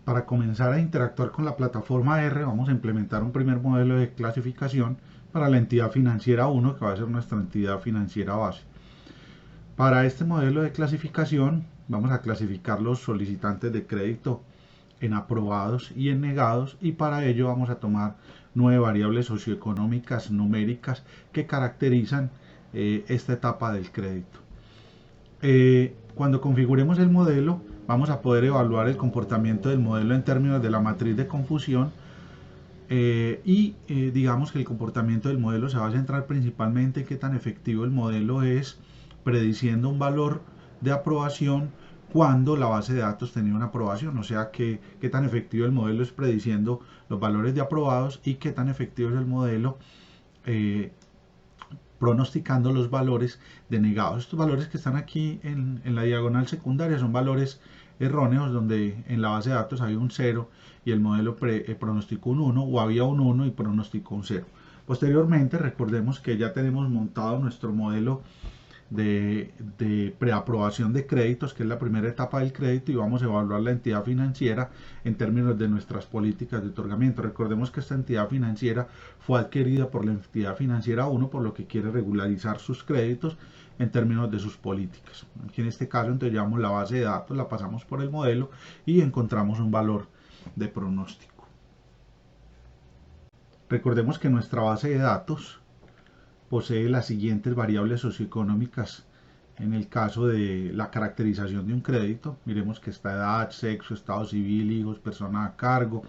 Para comenzar a interactuar con la plataforma R, vamos a implementar un primer modelo de clasificación para la entidad financiera 1, que va a ser nuestra entidad financiera base. Para este modelo de clasificación, vamos a clasificar los solicitantes de crédito en aprobados y en negados, y para ello vamos a tomar 9 variables socioeconómicas numéricas que caracterizan esta etapa del crédito. Cuando configuremos el modelo, vamos a poder evaluar el comportamiento del modelo en términos de la matriz de confusión digamos que el comportamiento del modelo se va a centrar principalmente en qué tan efectivo el modelo es prediciendo un valor de aprobación cuando la base de datos tenía una aprobación, o sea, qué tan efectivo el modelo es prediciendo los valores de aprobados y qué tan efectivo es el modelo pronosticando los valores de negados. Estos valores que están aquí en la diagonal secundaria son valores erróneos, donde en la base de datos había un 0 y el modelo pronosticó un 1, o había un 1 y pronosticó un 0. Posteriormente, recordemos que ya tenemos montado nuestro modelo de preaprobación de créditos, que es la primera etapa del crédito, y vamos a evaluar la entidad financiera en términos de nuestras políticas de otorgamiento. Recordemos que esta entidad financiera fue adquirida por la entidad financiera 1, por lo que quiere regularizar sus créditos en términos de sus políticas. Aquí en este caso, entonces llevamos la base de datos, la pasamos por el modelo y encontramos un valor de pronóstico. Recordemos que nuestra base de datos posee las siguientes variables socioeconómicas en el caso de la caracterización de un crédito. Miremos que está edad, sexo, estado civil, hijos, persona a cargo,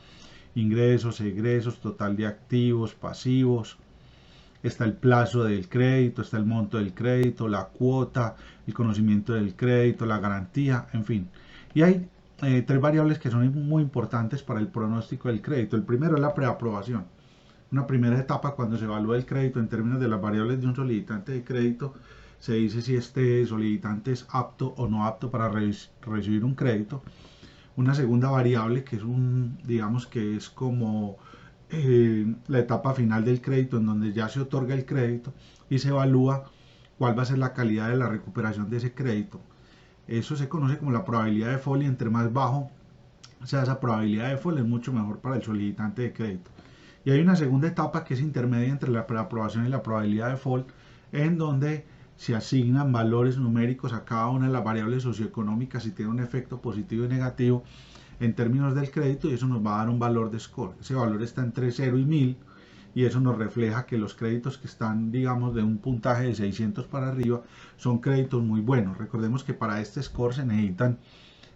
ingresos, egresos, total de activos, pasivos. Está el plazo del crédito, está el monto del crédito, la cuota, el conocimiento del crédito, la garantía, en fin. Y hay tres variables que son muy importantes para el pronóstico del crédito. El primero es la preaprobación. Una primera etapa, cuando se evalúa el crédito en términos de las variables de un solicitante de crédito, se dice si este solicitante es apto o no apto para recibir un crédito. Una segunda variable, que es digamos que es como la etapa final del crédito, en donde ya se otorga el crédito y se evalúa cuál va a ser la calidad de la recuperación de ese crédito. Eso se conoce como la probabilidad de default, y entre más bajo sea esa probabilidad de default, es mucho mejor para el solicitante de crédito. Y hay una segunda etapa que es intermedia entre la preaprobación y la probabilidad de default, en donde se asignan valores numéricos a cada una de las variables socioeconómicas y tiene un efecto positivo y negativo en términos del crédito, y eso nos va a dar un valor de score. Ese valor está entre 0 y 1000, y eso nos refleja que los créditos que están, digamos, de un puntaje de 600 para arriba son créditos muy buenos. Recordemos que para este score se necesitan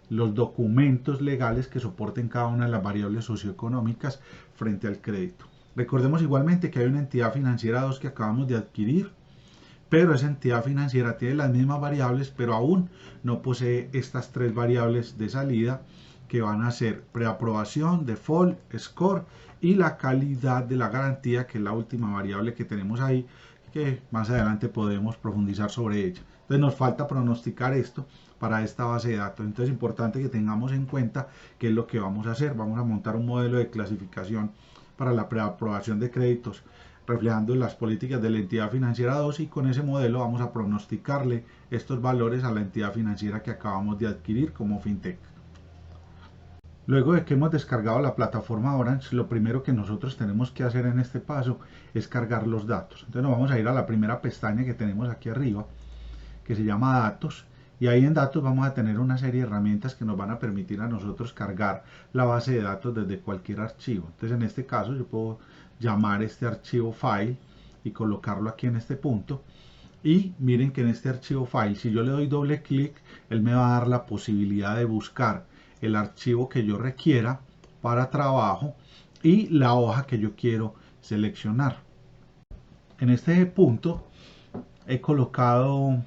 los documentos legales que soporten cada una de las variables socioeconómicas frente al crédito. Recordemos igualmente que hay una entidad financiera 2 que acabamos de adquirir, pero esa entidad financiera tiene las mismas variables, pero aún no posee estas tres variables de salida, que van a ser preaprobación, default, score y la calidad de la garantía, que es la última variable que tenemos ahí, que más adelante podemos profundizar sobre ella. Entonces nos falta pronosticar esto para esta base de datos. Entonces es importante que tengamos en cuenta qué es lo que vamos a hacer. Vamos a montar un modelo de clasificación para la preaprobación de créditos, reflejando las políticas de la entidad financiera 2, y con ese modelo vamos a pronosticarle estos valores a la entidad financiera que acabamos de adquirir como fintech. Luego de que hemos descargado la plataforma Orange, lo primero que nosotros tenemos que hacer en este paso es cargar los datos. Entonces nos vamos a ir a la primera pestaña que tenemos aquí arriba, que se llama Datos, y ahí en Datos vamos a tener una serie de herramientas que nos van a permitir a nosotros cargar la base de datos desde cualquier archivo. Entonces en este caso yo puedo llamar este archivo File y colocarlo aquí en este punto. Y miren que en este archivo File, si yo le doy doble clic, él me va a dar la posibilidad de buscar el archivo que yo requiera para trabajo y la hoja que yo quiero seleccionar. En este punto he colocado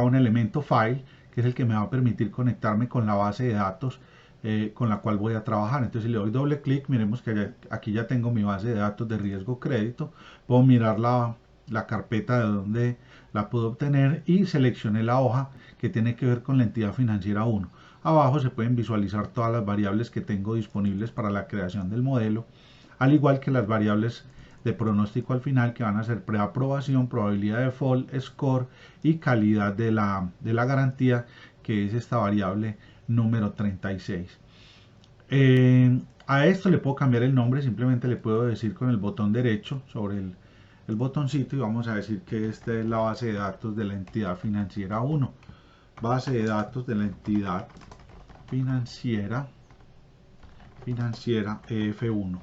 un elemento File, que es el que me va a permitir conectarme con la base de datos con la cual voy a trabajar. Entonces si le doy doble clic, miremos que aquí ya tengo mi base de datos de riesgo crédito. Puedo mirar la carpeta de donde la puedo obtener, y seleccioné la hoja que tiene que ver con la entidad financiera 1. Abajo se pueden visualizar todas las variables que tengo disponibles para la creación del modelo, al igual que las variables de pronóstico al final, que van a ser preaprobación, probabilidad de default, score y calidad de la garantía, que es esta variable número 36. A esto le puedo cambiar el nombre, simplemente le puedo decir con el botón derecho sobre el botoncito y vamos a decir que esta es la base de datos de la entidad financiera 1. Base de datos de la entidad financiera EF1.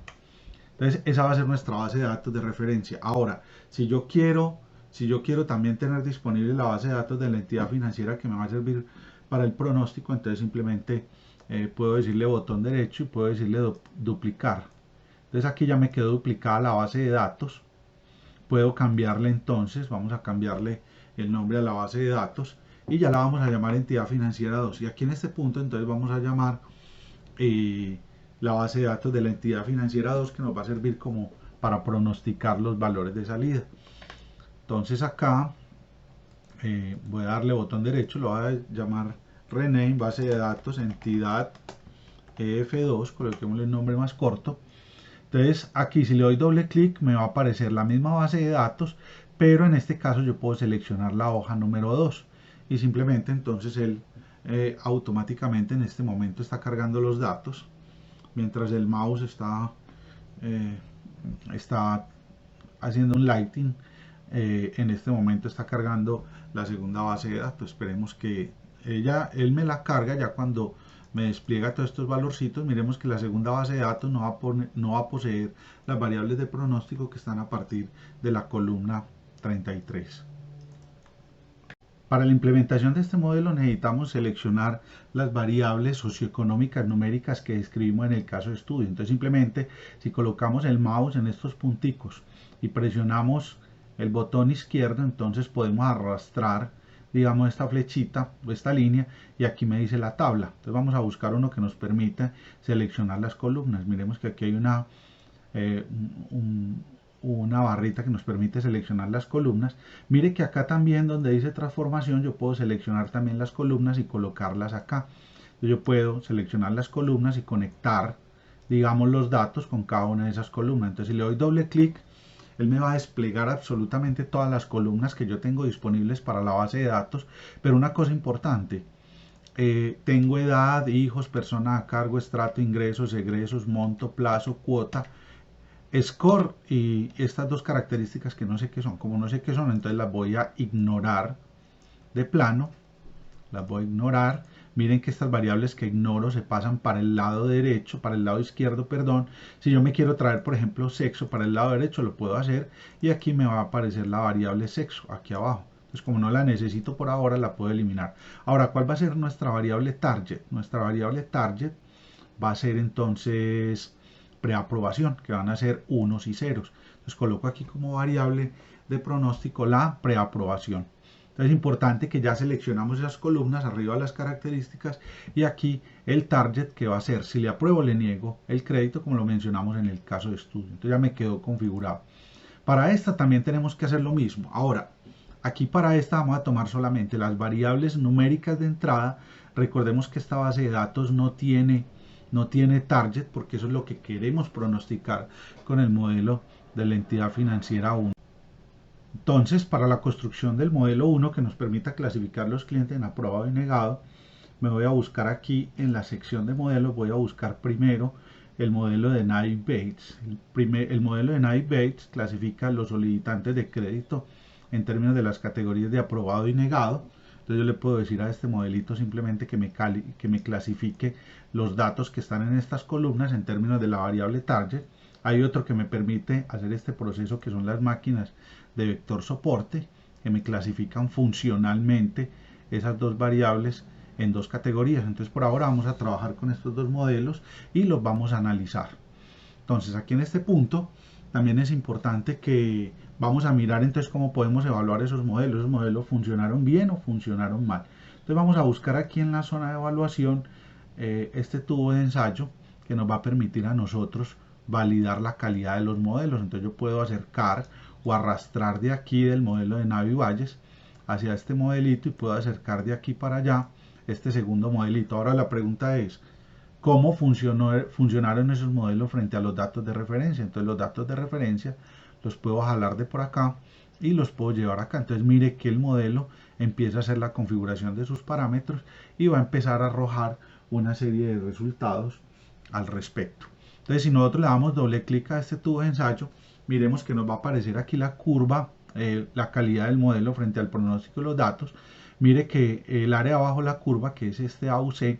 Entonces esa va a ser nuestra base de datos de referencia. Ahora, si yo quiero también tener disponible la base de datos de la entidad financiera que me va a servir para el pronóstico, entonces simplemente puedo decirle botón derecho y puedo decirle duplicar. Entonces aquí ya me quedó duplicada la base de datos. Puedo cambiarle entonces, vamos a cambiarle el nombre a la base de datos y ya la vamos a llamar entidad financiera 2. Y aquí en este punto entonces vamos a llamar la base de datos de la entidad financiera 2 que nos va a servir como para pronosticar los valores de salida. Entonces acá voy a darle botón derecho, lo voy a llamar rename, base de datos, entidad EF2, coloquémosle el nombre más corto. Entonces aquí si le doy doble clic me va a aparecer la misma base de datos, pero en este caso yo puedo seleccionar la hoja número 2 y simplemente entonces él automáticamente en este momento está cargando los datos mientras el mouse está haciendo un lighting. En este momento está cargando la segunda base de datos. Esperemos que él me la carga ya cuando me despliega todos estos valorcitos. Miremos que la segunda base de datos no va a poseer las variables de pronóstico que están a partir de la columna 33. Para la implementación de este modelo necesitamos seleccionar las variables socioeconómicas numéricas que describimos en el caso de estudio. Entonces simplemente si colocamos el mouse en estos punticos y presionamos el botón izquierdo, entonces podemos arrastrar, digamos, esta flechita o esta línea y aquí me dice la tabla. Entonces vamos a buscar uno que nos permita seleccionar las columnas. Miremos que aquí hay una barrita que nos permite seleccionar las columnas. Mire que acá también donde dice transformación yo puedo seleccionar también las columnas y colocarlas acá. Entonces yo puedo seleccionar las columnas y conectar, digamos, los datos con cada una de esas columnas. Entonces si le doy doble clic, él me va a desplegar absolutamente todas las columnas que yo tengo disponibles para la base de datos. Pero una cosa importante, tengo edad, hijos, personas a cargo, estrato, ingresos, egresos, monto, plazo, cuota, score y estas dos características que no sé qué son. Como no sé qué son, entonces las voy a ignorar de plano. Las voy a ignorar. Miren que estas variables que ignoro se pasan para el lado derecho, para el lado izquierdo, perdón. Si yo me quiero traer, por ejemplo, sexo para el lado derecho, lo puedo hacer. Y aquí me va a aparecer la variable sexo, aquí abajo. Entonces, como no la necesito por ahora, la puedo eliminar. Ahora, ¿cuál va a ser nuestra variable target? Nuestra variable target va a ser entonces preaprobación, que van a ser unos y ceros. Entonces coloco aquí como variable de pronóstico la preaprobación. Entonces es importante que ya seleccionamos esas columnas, arriba las características y aquí el target que va a ser si le apruebo o le niego el crédito, como lo mencionamos en el caso de estudio. Entonces ya me quedó configurado. Para esta también tenemos que hacer lo mismo. Ahora, aquí para esta vamos a tomar solamente las variables numéricas de entrada. Recordemos que esta base de datos no tiene target porque eso es lo que queremos pronosticar con el modelo de la entidad financiera 1. Entonces, para la construcción del modelo 1 que nos permita clasificar los clientes en aprobado y negado, me voy a buscar aquí en la sección de modelos, voy a buscar primero el modelo de Naïve-Bates. El modelo de Naïve-Bates clasifica los solicitantes de crédito en términos de las categorías de aprobado y negado. Entonces yo le puedo decir a este modelito simplemente que me clasifique los datos que están en estas columnas en términos de la variable target. Hay otro que me permite hacer este proceso que son las máquinas de vector soporte que me clasifican funcionalmente esas dos variables en dos categorías. Entonces por ahora vamos a trabajar con estos dos modelos y los vamos a analizar. Entonces aquí en este punto también es importante que vamos a mirar entonces cómo podemos evaluar esos modelos. ¿Esos modelos funcionaron bien o funcionaron mal? Entonces vamos a buscar aquí en la zona de evaluación este tubo de ensayo que nos va a permitir a nosotros validar la calidad de los modelos. Entonces yo puedo acercar o arrastrar de aquí del modelo de Naïve-Bayes hacia este modelito y puedo acercar de aquí para allá este segundo modelito. Ahora la pregunta es, ¿cómo funcionaron esos modelos frente a los datos de referencia? Entonces los datos de referencia los puedo jalar de por acá y los puedo llevar acá. Entonces mire que el modelo empieza a hacer la configuración de sus parámetros y va a empezar a arrojar una serie de resultados al respecto. Entonces, si nosotros le damos doble clic a este tubo de ensayo, miremos que nos va a aparecer aquí la curva, la calidad del modelo frente al pronóstico de los datos. Mire que el área abajo de la curva, que es este AUC,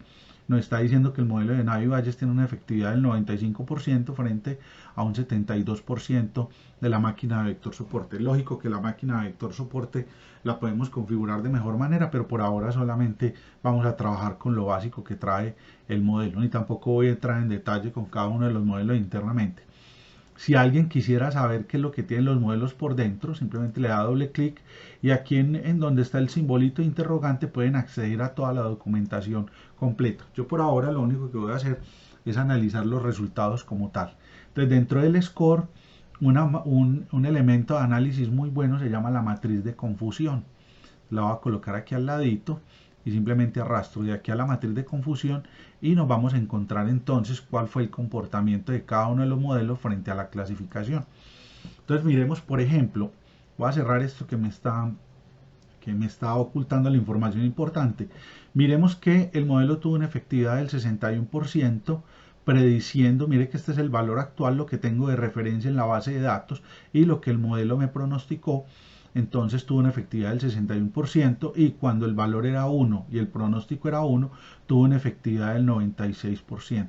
nos está diciendo que el modelo de Navi-Bayes tiene una efectividad del 95% frente a un 72% de la máquina de vector soporte. Lógico que la máquina de vector soporte la podemos configurar de mejor manera, pero por ahora solamente vamos a trabajar con lo básico que trae el modelo, ni tampoco voy a entrar en detalle con cada uno de los modelos internamente. Si alguien quisiera saber qué es lo que tienen los modelos por dentro, simplemente le da doble clic y aquí en donde está el simbolito de interrogante pueden acceder a toda la documentación completa. Yo por ahora lo único que voy a hacer es analizar los resultados como tal. Entonces dentro del score, un elemento de análisis muy bueno se llama la matriz de confusión. La voy a colocar aquí al ladito y simplemente arrastro de aquí a la matriz de confusión y nos vamos a encontrar entonces cuál fue el comportamiento de cada uno de los modelos frente a la clasificación. Entonces miremos, por ejemplo, voy a cerrar esto que me está ocultando la información importante. Miremos que el modelo tuvo una efectividad del 61%, prediciendo, mire que este es el valor actual, lo que tengo de referencia en la base de datos y lo que el modelo me pronosticó. Entonces tuvo una efectividad del 61% y cuando el valor era 1 y el pronóstico era 1, tuvo una efectividad del 96%.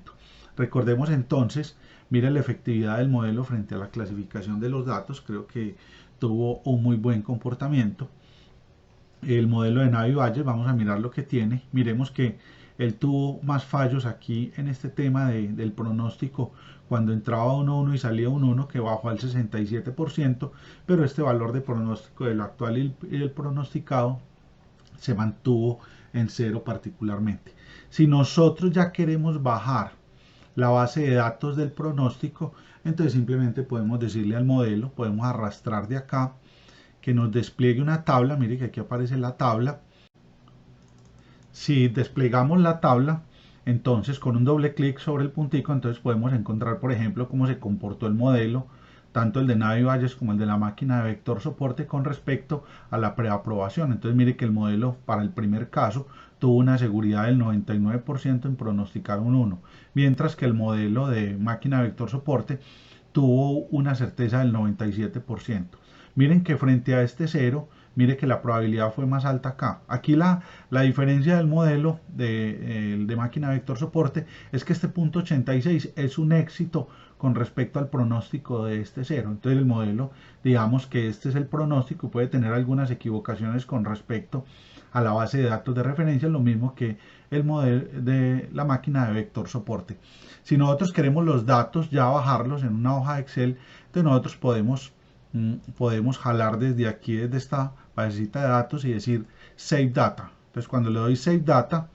Recordemos entonces, mire la efectividad del modelo frente a la clasificación de los datos, creo que tuvo un muy buen comportamiento. El modelo de Navi-Bayes, vamos a mirar lo que tiene, miremos que él tuvo más fallos aquí en este tema del pronóstico cuando entraba 1-1 y salía 1-1 que bajó al 67%, pero este valor de pronóstico del actual y el pronosticado se mantuvo en 0 particularmente. Si nosotros ya queremos bajar la base de datos del pronóstico, entonces simplemente podemos decirle al modelo, podemos arrastrar de acá, que nos despliegue una tabla, mire que aquí aparece la tabla. Si desplegamos la tabla, entonces con un doble clic sobre el puntico, entonces podemos encontrar, por ejemplo, cómo se comportó el modelo, tanto el de Navi-Bayes como el de la máquina de vector soporte con respecto a la preaprobación. Entonces mire que el modelo para el primer caso tuvo una seguridad del 99% en pronosticar un 1, mientras que el modelo de máquina de vector soporte tuvo una certeza del 97%. Miren que frente a este 0, mire que la probabilidad fue más alta acá. Aquí la diferencia del modelo de máquina de vector soporte es que este punto 86 es un éxito con respecto al pronóstico de este 0. Entonces el modelo, digamos que este es el pronóstico, puede tener algunas equivocaciones con respecto a la base de datos de referencia, lo mismo que el modelo de la máquina de vector soporte. Si nosotros queremos los datos ya bajarlos en una hoja de Excel, entonces nosotros podemos jalar desde aquí, desde esta basecita de datos y decir Save Data. Entonces cuando le doy Save Data,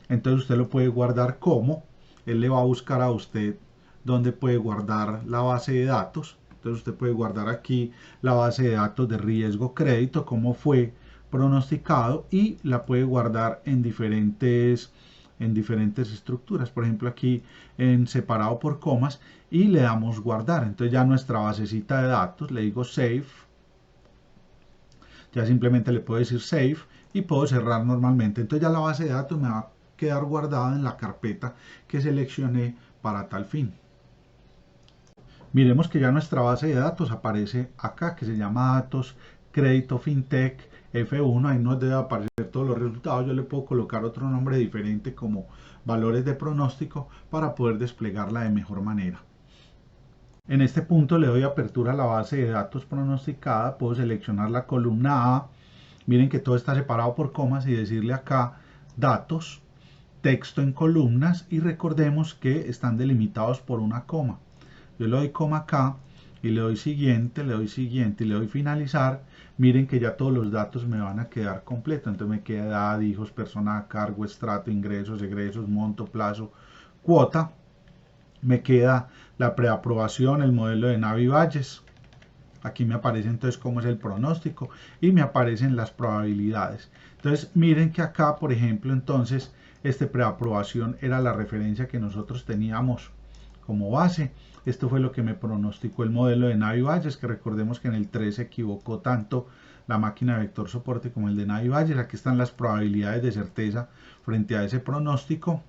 entonces usted lo puede guardar como, él le va a buscar a usted donde puede guardar la base de datos. Entonces usted puede guardar aquí la base de datos de riesgo crédito, cómo fue pronosticado y la puede guardar en diferentes estructuras, por ejemplo aquí en separado por comas y le damos guardar. Entonces ya nuestra basecita de datos, le digo save, ya simplemente le puedo decir save y puedo cerrar normalmente. Entonces ya la base de datos me va a quedar guardada en la carpeta que seleccioné para tal fin. Miremos que ya nuestra base de datos aparece acá, que se llama datos crédito fintech F1, ahí nos debe aparecer todos los resultados. Yo le puedo colocar otro nombre diferente como valores de pronóstico para poder desplegarla de mejor manera. En este punto le doy apertura a la base de datos pronosticada, puedo seleccionar la columna A, miren que todo está separado por comas y decirle acá datos, texto en columnas y recordemos que están delimitados por una coma. Yo le doy coma acá y le doy siguiente, le doy siguiente y le doy finalizar. Miren que ya todos los datos me van a quedar completos. Entonces me queda edad, hijos, persona, cargo, estrato, ingresos, egresos, monto, plazo, cuota. Me queda la preaprobación, el modelo de Navi-Bayes. Aquí me aparece entonces cómo es el pronóstico y me aparecen las probabilidades. Entonces miren que acá, por ejemplo, entonces este preaprobación era la referencia que nosotros teníamos como base. Esto fue lo que me pronosticó el modelo de Navi-Bayes, que recordemos que en el 3 se equivocó tanto la máquina de vector soporte como el de Navi-Bayes. Aquí están las probabilidades de certeza frente a ese pronóstico.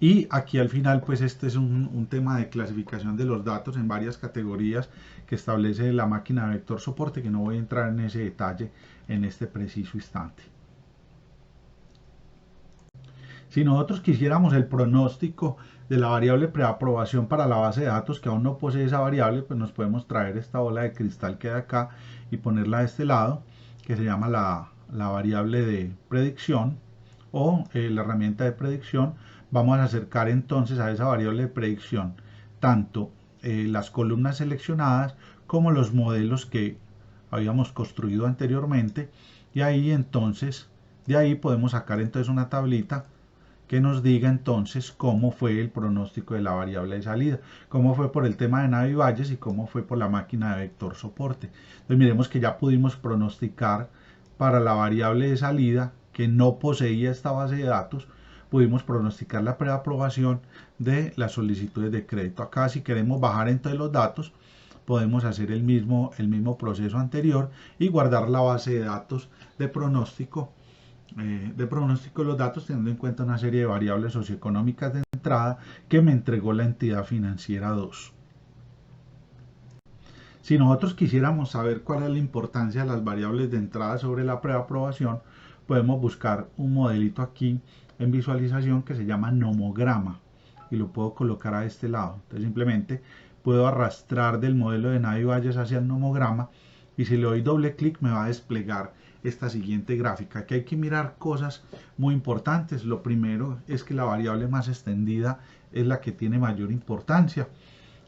Y aquí al final, pues este es un tema de clasificación de los datos en varias categorías que establece la máquina de vector soporte, que no voy a entrar en ese detalle en este preciso instante. Si nosotros quisiéramos el pronóstico de la variable preaprobación para la base de datos que aún no posee esa variable, pues nos podemos traer esta bola de cristal que hay acá y ponerla de este lado, que se llama la variable de predicción o la herramienta de predicción. Vamos a acercar entonces a esa variable de predicción tanto las columnas seleccionadas como los modelos que habíamos construido anteriormente, y ahí entonces de ahí podemos sacar entonces una tablita que nos diga entonces cómo fue el pronóstico de la variable de salida, cómo fue por el tema de Navi Valles y cómo fue por la máquina de vector soporte. Entonces miremos que ya pudimos pronosticar para la variable de salida que no poseía esta base de datos, pudimos pronosticar la preaprobación de las solicitudes de crédito. Acá si queremos bajar entonces los datos, podemos hacer el mismo proceso anterior y guardar la base de datos de pronóstico de los datos, teniendo en cuenta una serie de variables socioeconómicas de entrada que me entregó la entidad financiera 2. Si nosotros quisiéramos saber cuál es la importancia de las variables de entrada sobre la preaprobación, podemos buscar un modelito aquí en visualización que se llama nomograma y lo puedo colocar a este lado. Entonces simplemente puedo arrastrar del modelo de Navi Valles hacia el nomograma y si le doy doble clic me va a desplegar esta siguiente gráfica. Aquí hay que mirar cosas muy importantes. Lo primero es que la variable más extendida es la que tiene mayor importancia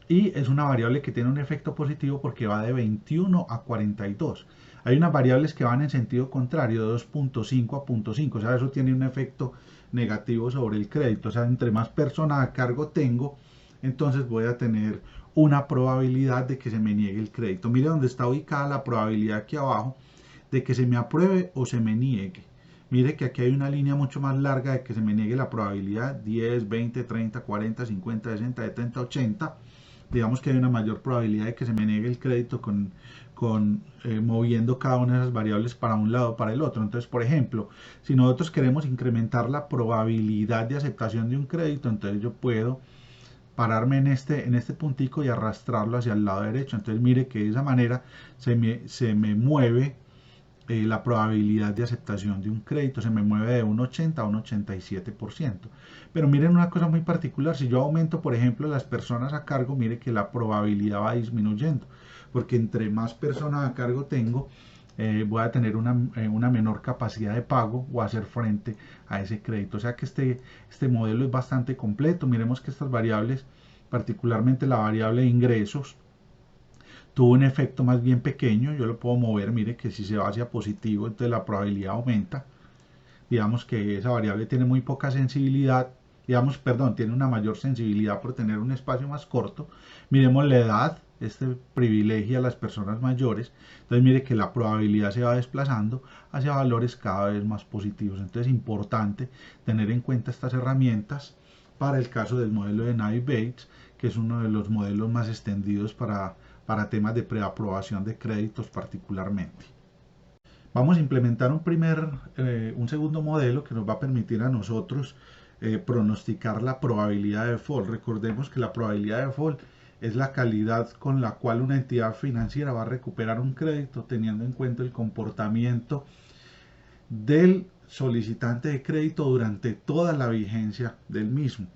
y es una variable que tiene un efecto positivo porque va de 21 a 42. Hay unas variables que van en sentido contrario, de 2.5 a 0.5, o sea, eso tiene un efecto negativo sobre el crédito. O sea, entre más personas a cargo tengo, entonces voy a tener una probabilidad de que se me niegue el crédito. Mire dónde está ubicada la probabilidad aquí abajo de que se me apruebe o se me niegue. Mire que aquí hay una línea mucho más larga de que se me niegue la probabilidad: 10, 20, 30, 40, 50, 60, 70, 80. Digamos que hay una mayor probabilidad de que se me niegue el crédito moviendo cada una de esas variables para un lado o para el otro. Entonces, por ejemplo, si nosotros queremos incrementar la probabilidad de aceptación de un crédito, entonces yo puedo pararme en este puntico y arrastrarlo hacia el lado derecho. Entonces mire que de esa manera se me mueve la probabilidad de aceptación de un crédito, se me mueve de un 80 a un 87%. Pero miren una cosa muy particular: si yo aumento, por ejemplo, las personas a cargo, mire que la probabilidad va disminuyendo, porque entre más personas a cargo tengo, voy a tener una menor capacidad de pago o hacer frente a ese crédito. O sea que este modelo es bastante completo. Miremos que estas variables, particularmente la variable de ingresos, tuvo un efecto más bien pequeño. Yo lo puedo mover, mire que si se va hacia positivo, entonces la probabilidad aumenta. Digamos que esa variable tiene muy poca sensibilidad, tiene una mayor sensibilidad por tener un espacio más corto. Miremos la edad, este privilegia a las personas mayores, entonces mire que la probabilidad se va desplazando hacia valores cada vez más positivos. Entonces es importante tener en cuenta estas herramientas para el caso del modelo de Navi Bates, que es uno de los modelos más extendidos para temas de preaprobación de créditos particularmente. Vamos a implementar un segundo modelo que nos va a permitir a nosotros pronosticar la probabilidad de default. Recordemos que la probabilidad de default es la calidad con la cual una entidad financiera va a recuperar un crédito teniendo en cuenta el comportamiento del solicitante de crédito durante toda la vigencia del mismo.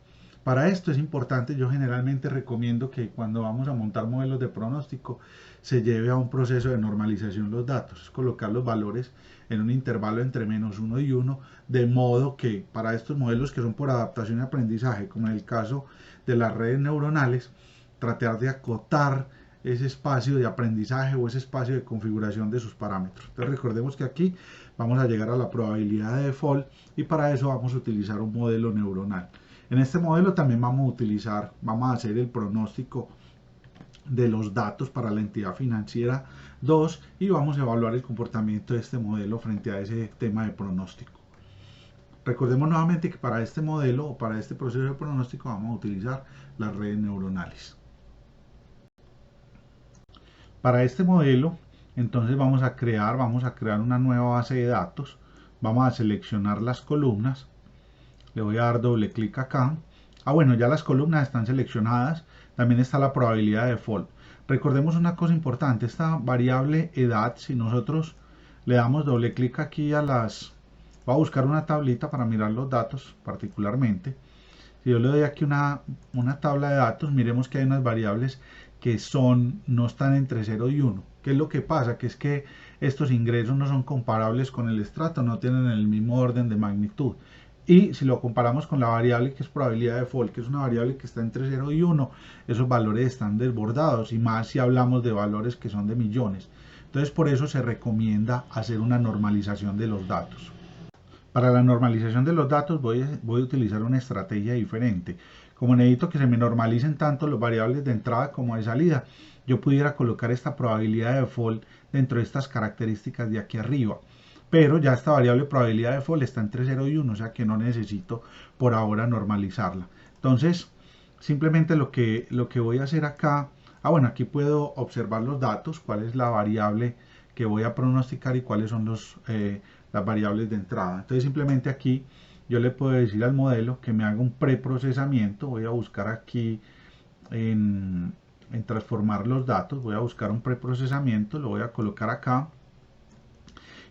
Para esto es importante, yo generalmente recomiendo que cuando vamos a montar modelos de pronóstico se lleve a un proceso de normalización los datos, es colocar los valores en un intervalo entre -1 y 1, de modo que para estos modelos que son por adaptación y aprendizaje, como en el caso de las redes neuronales, tratar de acotar ese espacio de aprendizaje o ese espacio de configuración de sus parámetros. Entonces recordemos que aquí vamos a llegar a la probabilidad de default y para eso vamos a utilizar un modelo neuronal. En este modelo también vamos a hacer el pronóstico de los datos para la entidad financiera 2 y vamos a evaluar el comportamiento de este modelo frente a ese tema de pronóstico. Recordemos nuevamente que para este modelo o para este proceso de pronóstico vamos a utilizar las redes neuronales. Para este modelo, entonces vamos a crear una nueva base de datos. Vamos a seleccionar las columnas. Le voy a dar doble clic acá Bueno, ya las columnas están seleccionadas, también está la probabilidad de default. Recordemos una cosa importante, esta variable edad, si nosotros le damos doble clic aquí voy a buscar una tablita para mirar los datos particularmente. Si yo le doy aquí una tabla de datos, miremos que hay unas variables que no están entre 0 y 1. ¿Qué es lo que pasa? Que es que estos ingresos no son comparables con el estrato, no tienen el mismo orden de magnitud. Y si lo comparamos con la variable que es probabilidad de default, que es una variable que está entre 0 y 1, esos valores están desbordados, y más si hablamos de valores que son de millones. Entonces por eso se recomienda hacer una normalización de los datos. Para la normalización de los datos voy a utilizar una estrategia diferente. Como necesito que se me normalicen tanto los variables de entrada como de salida, yo pudiera colocar esta probabilidad de default dentro de estas características de aquí arriba. Pero ya esta variable probabilidad de default está entre 0 y 1, o sea que no necesito por ahora normalizarla. Entonces, simplemente lo que voy a hacer acá, bueno, aquí puedo observar los datos, cuál es la variable que voy a pronosticar y cuáles son las variables de entrada. Entonces simplemente aquí yo le puedo decir al modelo que me haga un preprocesamiento. Voy a buscar aquí en transformar los datos, voy a buscar un preprocesamiento, lo voy a colocar acá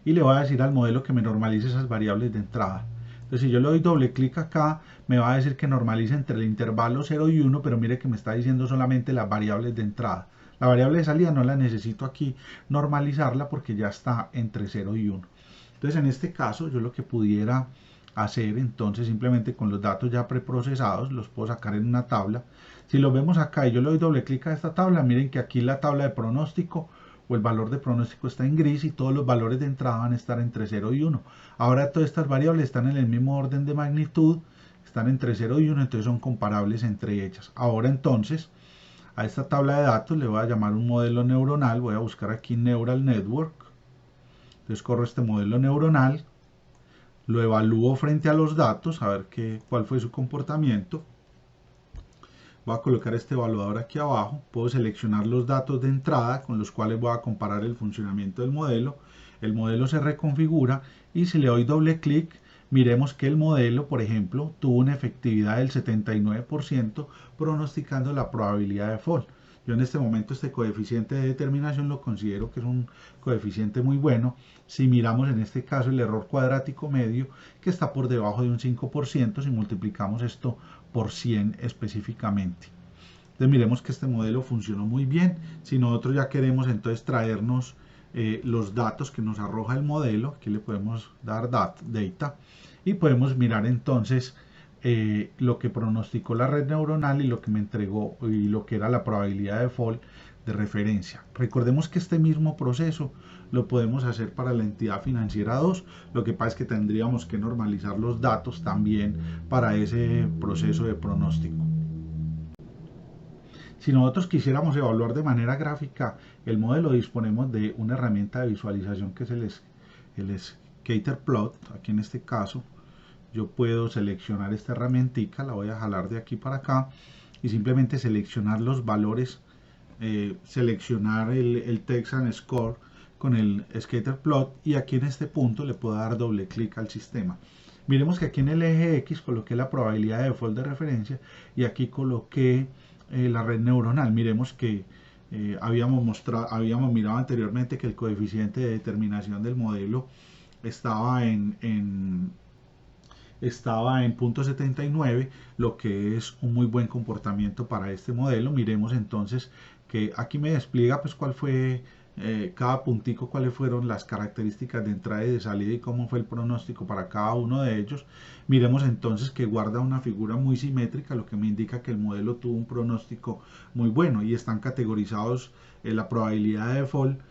y le voy a decir al modelo que me normalice esas variables de entrada. Entonces si yo le doy doble clic acá, me va a decir que normalice entre el intervalo 0 y 1, pero mire que me está diciendo solamente las variables de entrada. La variable de salida no la necesito aquí normalizarla porque ya está entre 0 y 1. Entonces en este caso yo lo que pudiera hacer entonces simplemente con los datos ya preprocesados los puedo sacar en una tabla. Si lo vemos acá y yo le doy doble clic a esta tabla, miren que aquí la tabla de pronóstico o el valor de pronóstico está en gris y todos los valores de entrada van a estar entre 0 y 1. Ahora todas estas variables están en el mismo orden de magnitud, están entre 0 y 1, entonces son comparables entre ellas. Ahora entonces a esta tabla de datos le voy a llamar un modelo neuronal, voy a buscar aquí Neural Network. Entonces corro este modelo neuronal, lo evalúo frente a los datos, a ver cuál fue su comportamiento. Voy a colocar este evaluador aquí abajo, puedo seleccionar los datos de entrada con los cuales voy a comparar el funcionamiento del modelo. El modelo se reconfigura y si le doy doble clic, miremos que el modelo, por ejemplo, tuvo una efectividad del 79% pronosticando la probabilidad de default. Yo en este momento este coeficiente de determinación lo considero que es un coeficiente muy bueno. Si miramos en este caso el error cuadrático medio, que está por debajo de un 5%, si multiplicamos esto por 100 específicamente. Entonces miremos que este modelo funcionó muy bien. Si nosotros ya queremos entonces traernos los datos que nos arroja el modelo, aquí le podemos dar data y podemos mirar entonces lo que pronosticó la red neuronal y lo que me entregó y lo que era la probabilidad de default de referencia. Recordemos que este mismo proceso lo podemos hacer para la entidad financiera 2, lo que pasa es que tendríamos que normalizar los datos también para ese proceso de pronóstico. Si nosotros quisiéramos evaluar de manera gráfica el modelo, disponemos de una herramienta de visualización que es el Scatterplot. Aquí en este caso yo puedo seleccionar esta herramientica, la voy a jalar de aquí para acá y simplemente seleccionar los valores, seleccionar el Texan Score con el Scatterplot y aquí en este punto le puedo dar doble clic al sistema. Miremos que aquí en el eje X coloqué la probabilidad de default de referencia y aquí coloqué la red neuronal. Miremos que habíamos mirado anteriormente que el coeficiente de determinación del modelo estaba en 0.79, lo que es un muy buen comportamiento para este modelo. Miremos entonces que aquí me despliega pues cuál fue cada puntico, cuáles fueron las características de entrada y de salida y cómo fue el pronóstico para cada uno de ellos. Miremos entonces que guarda una figura muy simétrica, lo que me indica que el modelo tuvo un pronóstico muy bueno y están categorizados la probabilidad de default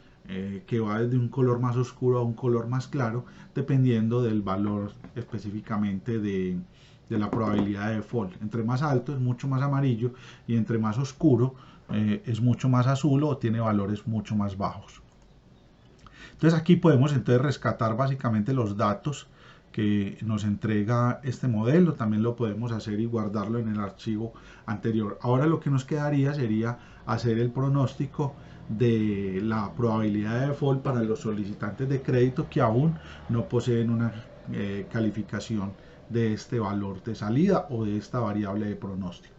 que va desde un color más oscuro a un color más claro, dependiendo del valor específicamente de la probabilidad de default. Entre más alto es mucho más amarillo y entre más oscuro es mucho más azul o tiene valores mucho más bajos. Entonces aquí podemos entonces rescatar básicamente los datos que nos entrega este modelo. También lo podemos hacer y guardarlo en el archivo anterior. Ahora lo que nos quedaría sería hacer el pronóstico de la probabilidad de default para los solicitantes de crédito que aún no poseen una calificación de este valor de salida o de esta variable de pronóstico.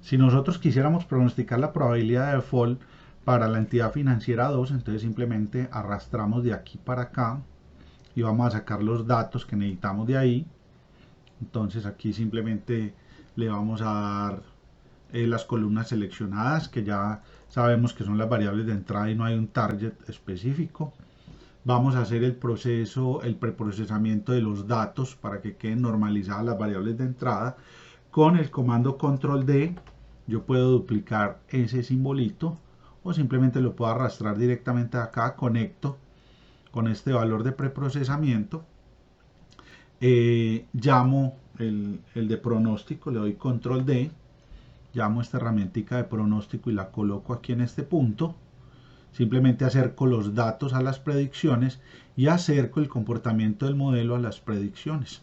Si nosotros quisiéramos pronosticar la probabilidad de default para la entidad financiera 2, entonces simplemente arrastramos de aquí para acá y vamos a sacar los datos que necesitamos de ahí. Entonces aquí simplemente le vamos a dar las columnas seleccionadas, que ya sabemos que son las variables de entrada y no hay un target específico. Vamos a hacer el proceso, el preprocesamiento de los datos para que queden normalizadas las variables de entrada. Con el comando control D yo puedo duplicar ese simbolito o simplemente lo puedo arrastrar directamente acá, conecto con este valor de preprocesamiento, llamo el de pronóstico, le doy control D, llamo esta herramientica de pronóstico y la coloco aquí en este punto. Simplemente acerco los datos a las predicciones y acerco el comportamiento del modelo a las predicciones.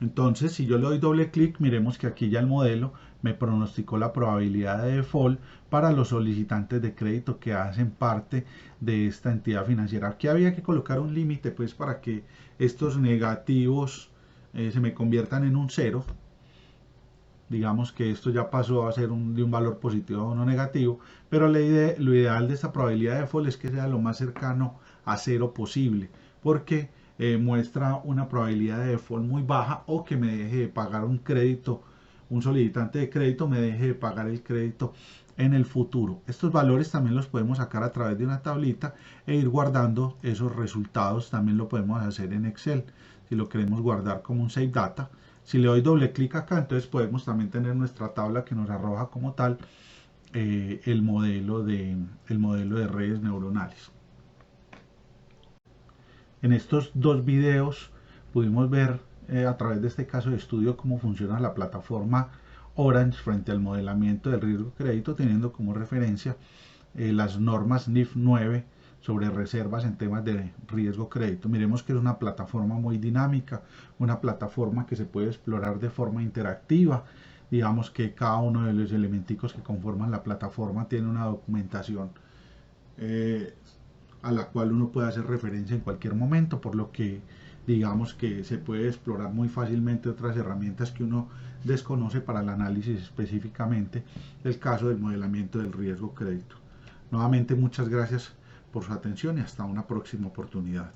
Entonces, si yo le doy doble clic, miremos que aquí ya el modelo me pronosticó la probabilidad de default para los solicitantes de crédito que hacen parte de esta entidad financiera. Aquí había que colocar un límite pues para que estos negativos se me conviertan en un 0. Digamos que esto ya pasó a ser de un valor positivo a uno negativo, pero lo ideal de esta probabilidad de default es que sea lo más cercano a 0 posible, porque muestra una probabilidad de default muy baja o que me deje de pagar un crédito, un solicitante de crédito me deje de pagar el crédito en el futuro. Estos valores también los podemos sacar a través de una tablita e ir guardando esos resultados. También lo podemos hacer en Excel si lo queremos guardar como un save data. Si le doy doble clic acá, entonces podemos también tener nuestra tabla que nos arroja como tal el modelo de redes neuronales. En estos dos videos pudimos ver a través de este caso de estudio cómo funciona la plataforma Orange frente al modelamiento del riesgo de crédito, teniendo como referencia las normas NIF 9 sobre reservas en temas de riesgo crédito. Miremos que es una plataforma muy dinámica, una plataforma que se puede explorar de forma interactiva. Digamos que cada uno de los elementos que conforman la plataforma tiene una documentación a la cual uno puede hacer referencia en cualquier momento, por lo que digamos que se puede explorar muy fácilmente otras herramientas que uno desconoce para el análisis específicamente del caso del modelamiento del riesgo crédito. Nuevamente muchas gracias por su atención y hasta una próxima oportunidad.